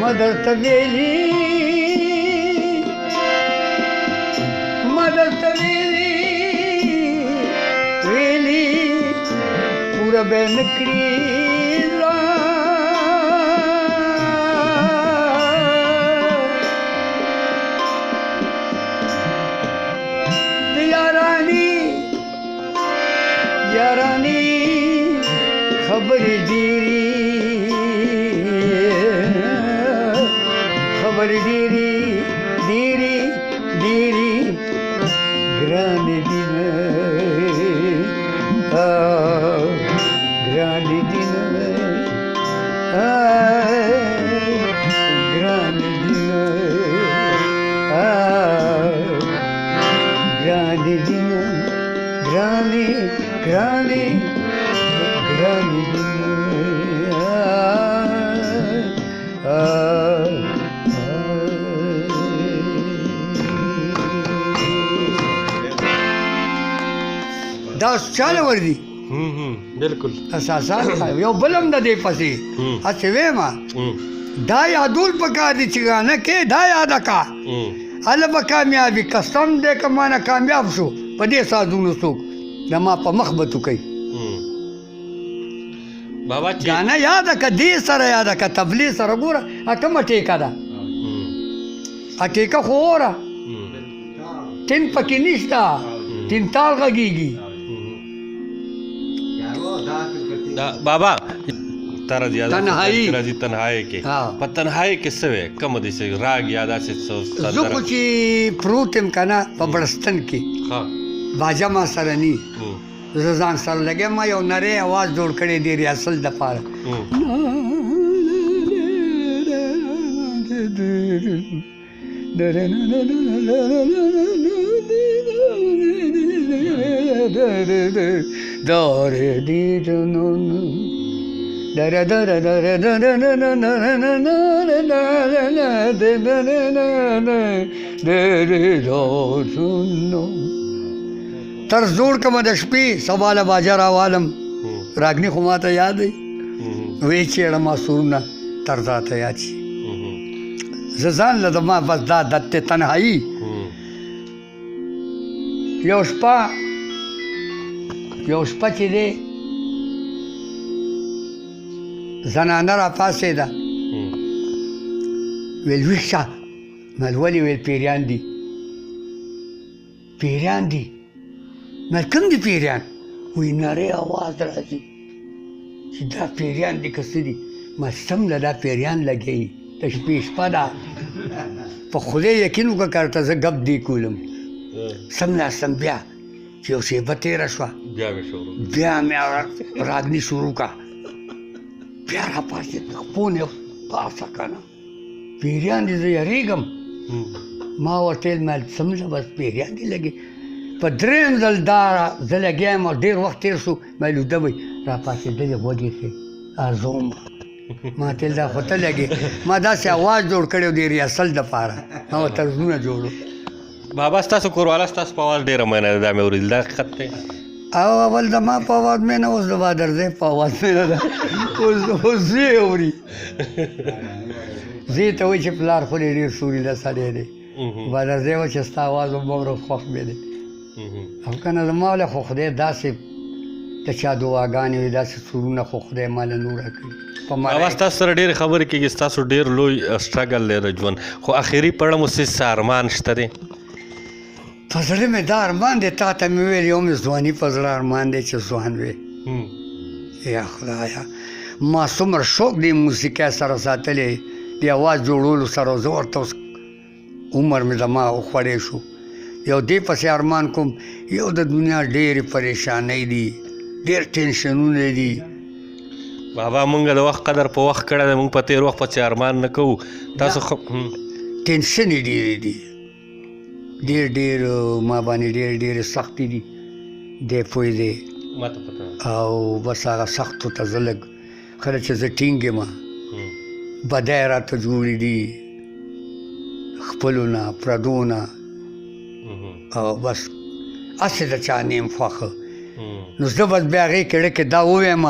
مدرته ویلی پوره به نکړي د یارانی خبرې ډېرې ګرانې دینه ګرانې دینه ګرانې دینه ګرانې دینه ګرانې دینه دا چاله ور دي بالکل اساسا یو بلم د دې پسې هسې ویمه دا یادول پکار دي چې غانه کې دا یاد کا هله به کامیابي قسم دې که مانه کامیاب شو په دې سازونو څوک د ما په مخ به تو کوي بابا غانه یاده که دې سره یاده که تبلیغ سره ګوره کومه ټیکه ده ټیکه خو اوره تین پکې نشته تین تال غږیږي بابا تر زیاده تنهایی کې په تنهایی کې څه وې کوم دي چې راګ یاده چې زه خو چې پروت یم که نه په بړستن کې باجه ما سره ني زه ځان سره لګیم ما یو نری اواز جوړ کړی دی ریاصل دپاره طرز جوړ کړم د شپې سواله باجه راوالم راګني خو ماته یاد دی وی چېړه ما سورونه طرزاته یاد شي زه ځان له د ما بس دا د تنهایي یو شپه چې دی زنانه را پاڅېده ویل ویښ شه مل ولې ویل پیریان دي مل کوم دي پیریان وی نری اواز راځي چې دا پیریان دي که څه دي ما سم له دا پیریان لګوي د شپې شپه ده په خدای یقین وکړه که ورته زه ګپ دی کولم سملاستم بیا چې یو شیبه تېره شوه بیا مې راګني شروع کړه بیا را پاسېد خپون یې پاسه که نه پیریان دي زه یېرېږم ما ورته ویل مل سمله بس پیریان دي لګي په درېیم ځل دا زه لګیا یم او ډېر وخت تېر شو ما ویل وده وی را پاسېدلې غوږې ښې ارزوم ما ته دا خو ته لګې ما داسې اواز جوړ کړی و د ریاسل دپاره ما ورته طرزونه جوړو بابا ستاسو کورواله ستاسو په اواز ډېره مینه ده دا مې اورېدل دا حقیقت دی او اول د ما په اواز مینه اوس د بادرځی په اواز مینه ده اوس زوی اوري زوی ته وایي چې پلار خو دې ډېر سورېده سړی دی بادرځی وایي چې ستا اواز وموره خوښ مې دی او که نه زما له خو خدای داسې د چا دعاګانې وي داسې سرونه خو خدای ماله نوره کړي بابا ستاسو سره ډېرې خبرې کېږي ستاسو ډېر لوی سټرګل دی د ژوند خو اخري پړه مو څه ارمان شته دی په زړه مې دا ارمان دی تا ته مې ویل یو مې ځواني په زړه ارمان دی چې ځوان وې یا خدایه ما څومره شوق دی موسیقۍ سره ساتلی د اواز جوړولو سره زه ورته اوس عمر مې زما وخوړی شو یو دې پسې ارمان کوم یو د دنیا ډېرې پریشانۍ دي ډېر ټینشنونه دي بابا مونږ د وخت قدر په وخت کړی دی مونږ په تېر وخت پسې ارمان نه کوو تاسو ټینشن یې ډېرې دي ډېر ما باندې ډېرې سختې دي دی پوه دی او بس هغه سختو ته زه لږ کله چې زه ټینګ یم بدی راته جوړې دي خپلو نه پردو نه او بس هسې د چا نیم خوښه نو زه بس بیا هغې کړه کې دا ووایم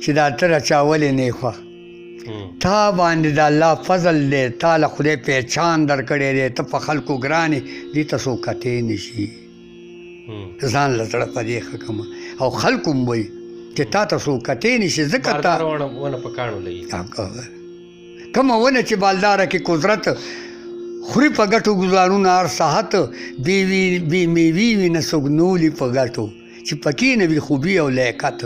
چې دا ته را چا ولې نه یې خوښ تا باندې د الله فضل دی، تا له خدای پہچان درکړی دی، ته په خلکو ګران یې، دې ته څوک کتی نه شي. ځان له زړه په دې ښه کړمه او خلکو هم وایي چې تا ته څوک کتی نه شي، ځکه تا ونه په کاڼو لګي. کومه ونه چې بالداره کې قدرت خوري په ګټو ګزارونه هر ساعت، بې میوې وي نه څوک نولي په ګټو، چې پکې نه وي خوبي او لیاقت.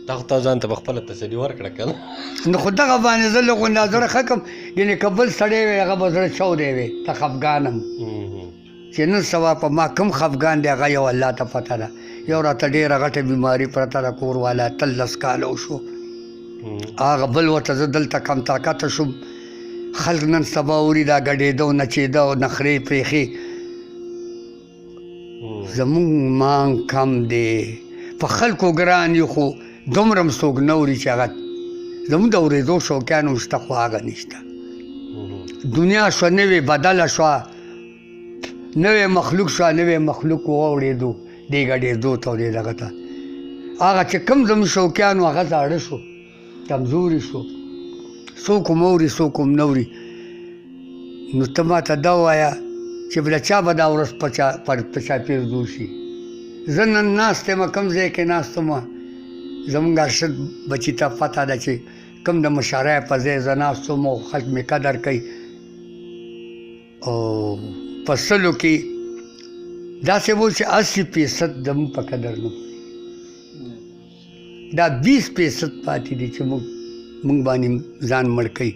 دا خو تا ځان ته په خپله تسلي ورکړه که نه؟ نو خو دغه باندې زه لږ غونډه زړه ښه کړم، یعنې که بل سړی وی هغه به زړه چودی وی، ته خفګان م چې نن سبا په ما کوم خفګان دی هغه یو الله ته پته ده. یو راته ډېره غټه بیماري پرته ده کور والا 13 کاله وشو، هغه بل ورته زه دلته کم طاقته شوم. خلک نن سبا اوري دا ګډېده او نچېده او نخرې پرېښې، زمونږ مانګ کم دی، په خلکو ګران یو، خو دومره هم څوک نه اوري چې هغه زمونږ د اورېدو شوقیان هم شته، خو هغه نشته. دنیا شوه نوې بدله شوه، نوې مخلوق شوه، نوې مخلوق واورېدو دې ګډېدو ته او دې دغه ته. هغه چې کوم زموږ شوقیان و هغه زاړه شو، کمزوري شو، څوک هم اوري څوک هم نه اوري. نو ته ما ته دا ووایه چې بله چا به دا ورځ په چاپېرزو شي. زه نن ناست یم، کوم ځای کې ناست یم، زمونږ ارشد بچي ته پته ده چې کوم د مشاعره په ځای زه ناست یم او خلک مې قدر کوي. او په سلو کې داسې و چې 80% زمونږ په قدر نه پوهېږي، دا 20% پاتې دي چې موږ باندې ځان مړ کوي.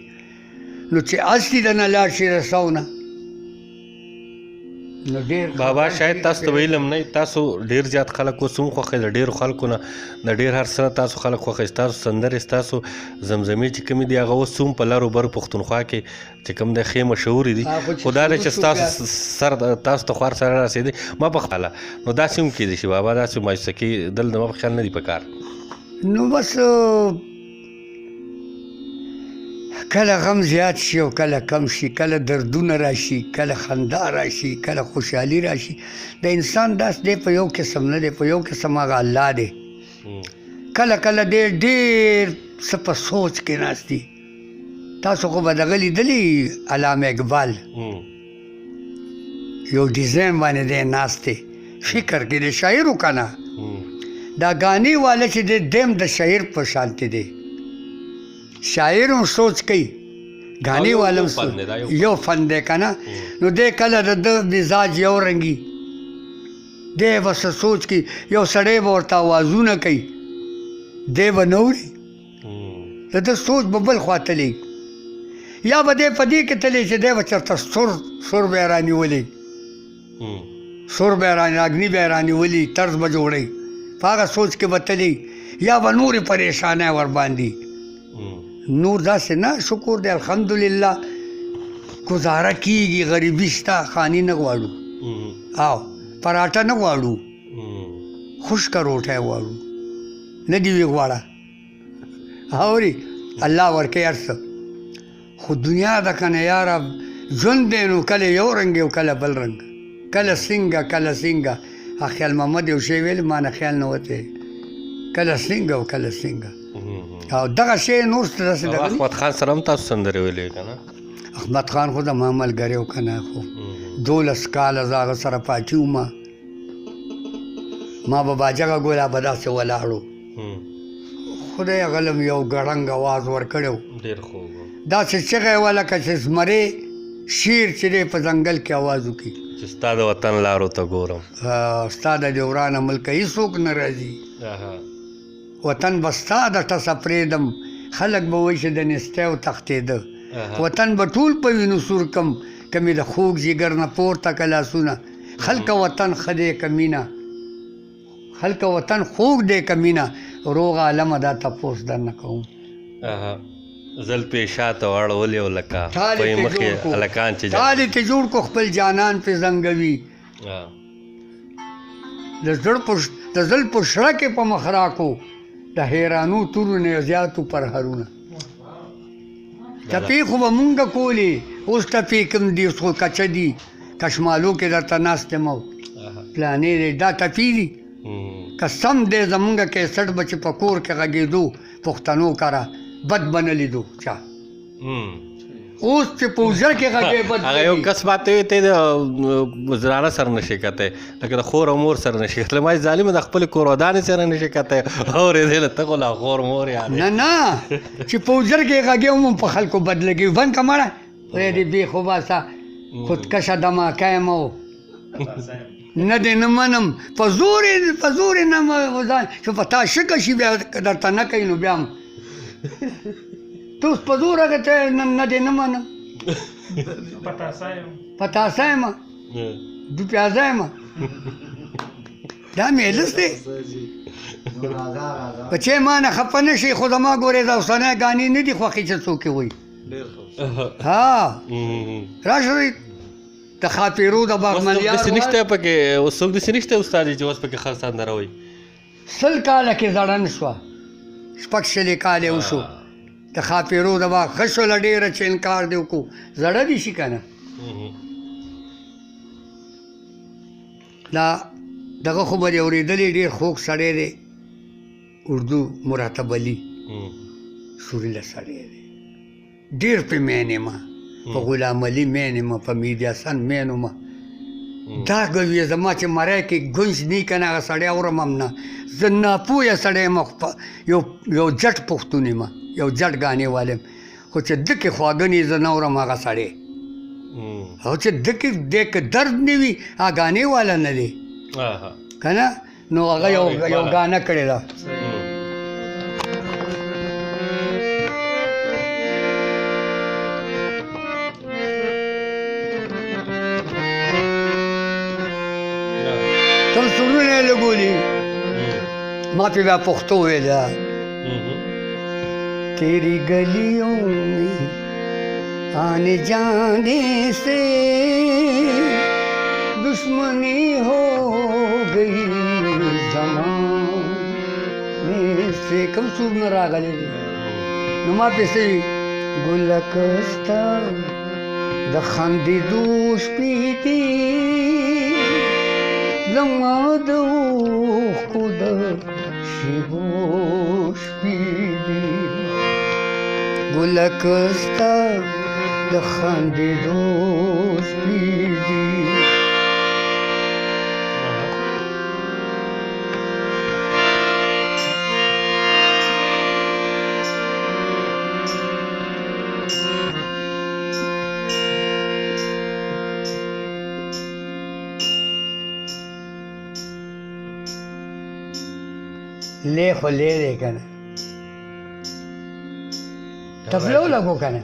نو چې اصلي د نه لاړ شي رسو نه نو ډېر بابا شاید تاسو ته ویلم نه، تاسو ډېر زیات خلک اوس هم خوښوئ، د ډېرو خلکو نه د ډېر هر څه نه تاسو خلک خوښوئ، ستاسو سندرې ستاسو زمزمې چې کومې دي هغه اوس هم په لرو برو پښتونخوا کې چې کوم دی ښې مشهورې دي. خو دا دی چې ستاسو سر تاسو ته خو هر سره رسېدی ما په خیاله نو داسې هم کېدی شي بابا، داسې مایوسه کېدل د ما په خیال نه دي په کار. نو بس کله غم زیات شي او کله کم شي، کله دردونه راشي، کله خندا راشي، کله خوشحالي راشي. د انسان داس دی په یو قسم نه دی، په یو قسم هغه الله دی. کله کله دی ډېر څه په سوچ کې ناست دي. تاسو خو به دغه لیدلي علامه اقبال یو ډیزاین باندې دی ناست دی، فکر کې دی، شاعر و که نه. دا ګانې والا چې دی دیم د شاعر په شانتې دی، شاعر هم سوچ کوي، ګانې والا هم یو فن دی که نه. نو دی کله د ده مزاج یو رنګي، دی به څه سوچ کوي، یو سړی به ورته اوازونه کوي، دی به نه اوري، د ده سوچ به بل خوا تلی، یا به دی په دې کې تلی چې دی به چېرته سور به یې رانیولی، سور به یې اګني به یې رانیولي، طرز به جوړوي، په هغه سوچ کې به تلی، یا به نورې پریشانۍ ورباندې. نور داسې نه، شکر دی الحمدلله گزاره کیږي، غریبي شته، خاني نه غواړو او پراټه نه غواړو، خشکه روټۍ غواړو، نه دي وی غواړه اوري الله ورکوي هر څه. خو دنیا ده که نه یاره، ژوند دی نو کله یو رنګ او کله بل رنګ، کله څنګه کله څنګه. خیال محمد یو شی ویل ما نه خیال نه وتی، کله څنګه او کله څنګه. او دغه شی نور څه داسې دغه احمد خان سره هم تاسو سندرې ویلې که نه؟ احمد خان خو زما ملګری و که نه، خو 12 کاله زه هغه سره پاتې وم. ما به باجغه ګوله به داسې ولاړو، خدای غلم یو ګړنګ اواز ورکړی و، ډېر خوب داسې چغې وه لکه چې زمرې شیر چې دی په ځنګل کې اواز وکړي چې ستا د وطن لارو ته ګورم، ستا د دې ورانه ملکه هېڅوک نه راځي، وطن به ستا د ټسه پرېږدم، خلک به وایي چې د نستیو تښتېده، وطن به ټول په وینو سور کم، که مې د خوږ جګر نه پورته که لاسونه. خلکه وطن ښه دی که مینه، خلکه وطن خوږ دی که مینه، روغ عالمه دا تپوس درنه کوم. زل پیشاته واړولې او لکه پهې مخې هلکان چې تالې ته جوړ کو خپل جانان پې زنګوي، د زل په شړه کې په مخ راکو، د حیرانو تورو نه زیاتو پرهرونه. ټپې خو به مونږ کولې، اوس ټپې کوم دي، اوس خو کچه دي، کشمالو کې درته ناست یم او پلانې دی، دا ټپې دي. قسم دی زمونږ کیسټ به چې په کور کې غږېدو پښتنو کره بد به نه لیدو چا. اوس چې په وزر کې غږې هغه یو کس ماته وی ته د زنانه سره نشي کته لکه د خور او مور سره نشي کته ما ظالم د خپل کور ودانې سره نشي کته اور دې له تکو لا خور مور یاد نه نه چې په وزر کې غږې هم په خلکو بدلږي ون کمړه وې دې بي خو باسا خودکشه دماکه مو نه دې نه منم په زور نه وځه چې په تا شکه شي بیا درته نه کوي نو بیا ته اوس په زور هغه ته نه دې نه منم پتاسه یم دو پیازه یم دا میلس دی بچې ما نه خفه نه شي خو زما ګورې دا اوسنۍ ګانې نه دي خوښې چې څوک یې وایي ها راشه د خاطرو د باغملیار داسې نشته پکې څوک داسې نشته استاد چې اوس پکې ښه سندره وایي 100 کاله کې زړه نه شوه شپږ شلې کالې وشو د خاطرو د باغ ښه شوله ډېره چې انکار دې وکړو زړه دې شي که نه دا دغه خو به دې اورېدلې ډېر خوږ سړی دی اردو مراتب علي سوریله سړی دی ډېر پې مین یم په غلام علي مین یم په میرزا حسن مین یم دا ګوي زما چې مری کې ګونج نه که نه هغه سړی اورم هم نه زه ناپویه سړی یم یو جټ پښتون یم یو جټ ګانې والی یم خو چې ده کې خواږه نه زه نه اورم هغه سړی او چې ده کې دې که درد نه وي هغه ګانې والا نه دی که نه نو هغه یو ګانه کړې ده تم سرونه یې لګولي ما پې بیا پښتو ویله تیری گلیوں میں آنے جانے سے دشمنی ہو گئی زمانے سے کم سور نه راغلی دی نو ما پسې ګلکستا د خندېدو شپې دي زما د اوښکو د شیبو شپې دي ګلکستا د خندېدو شپې دي لے خو لے دی که نه تبلو لګو که نه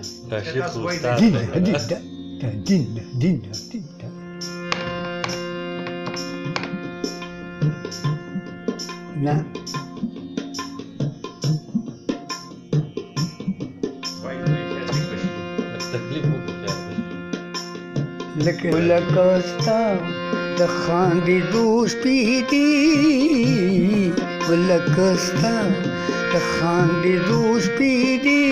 دین نه لکه ستا د خاندېدو شپې دي لکه ستا د خاندېدو شپې دي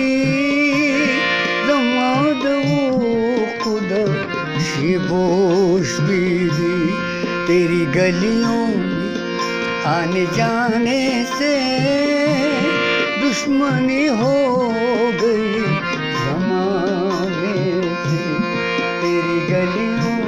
زما د اوښکو د شیبو شپې دي تیری گلیوں میں آنے جانے سے دشمنی ہو گئی زمانے سے تیری گلیوں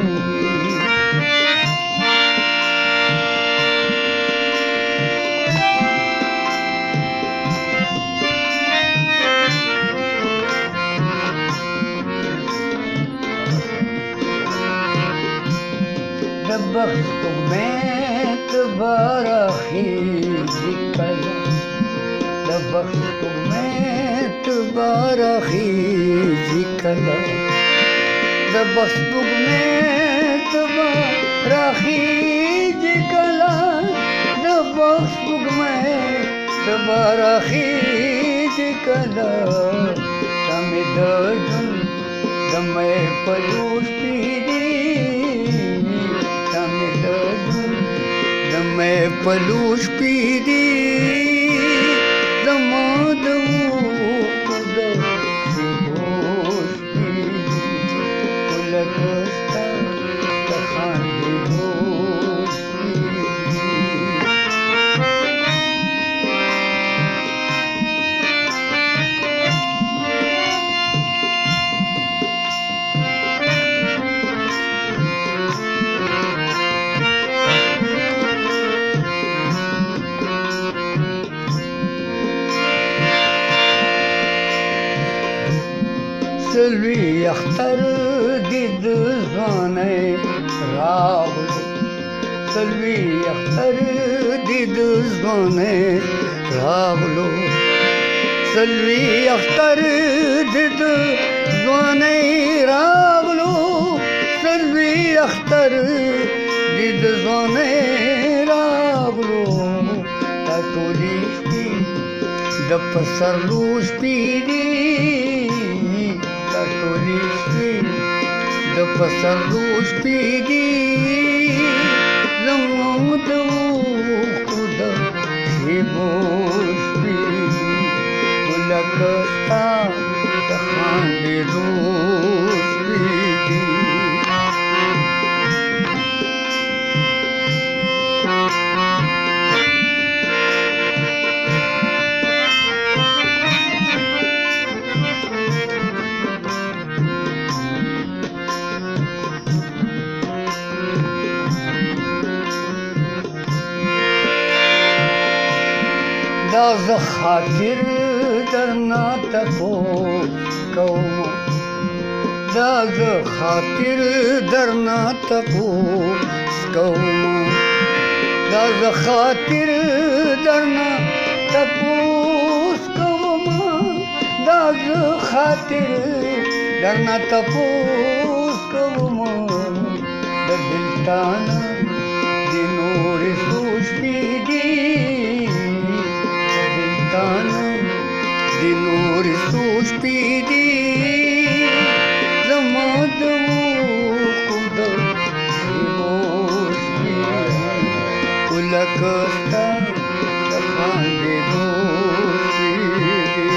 بخت میں تبارہ خیزی کلا بخت میں تبارہ خیزی کلا بخت میں تبارہ خیزی کلا بخت میں تبارہ خیزی کلا تم دجن دمے پلوش پیدی دمے پلوش پیدی زما د اوښکو د شیبوش پیدي لکه ستا د خاندېدو شپې دي سلوي اختر دې د ځوانۍ راغلو سلوي اختر دې د ځوانۍ راغلو سلوي اختر دې د ځوانۍ راغلو سلوي اختر دې د ځوانۍ راغلو تا ټولې شپې د پسرلو شپې دي تا ټولې شپې د پسرلو شپې دي زموږ د اوښکو د شېبو شپې دي لکه ستا د خاندېدو شپې دي دا زه خاطر درنه تپوس کومه دا زه خاطر درنه تپوس کومه دا زه خاطر درنه تپوس کومه دا زه خاطر درنه تپوس کومه د دلتانه د نورې څو شپې دي د نورې څو شپې دي زما د اوښکو د شېبو شپې دي لکه ستا د خاندېدو شپې دي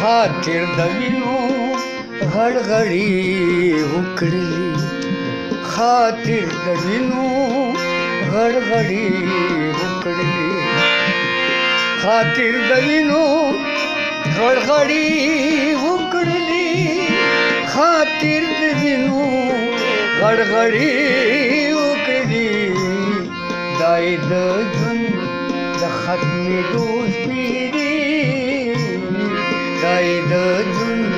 خاطر د وینو غړغړې وکړلې خاطر د وینو غړغړې وکړلې خاطر د وینو غړغړې وکړلې خاطر د وینو غړغړې وکړلې دای د ژوند د ختمېدو شپې دي دای د ژوند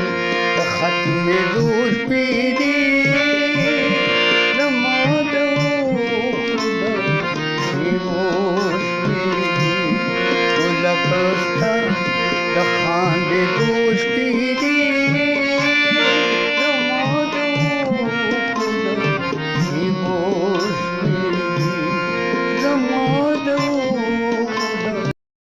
د ختمېدو شپې دي زما د اوښکو د شېبو شپې دي لکه ستا د خاندېدو شپې دي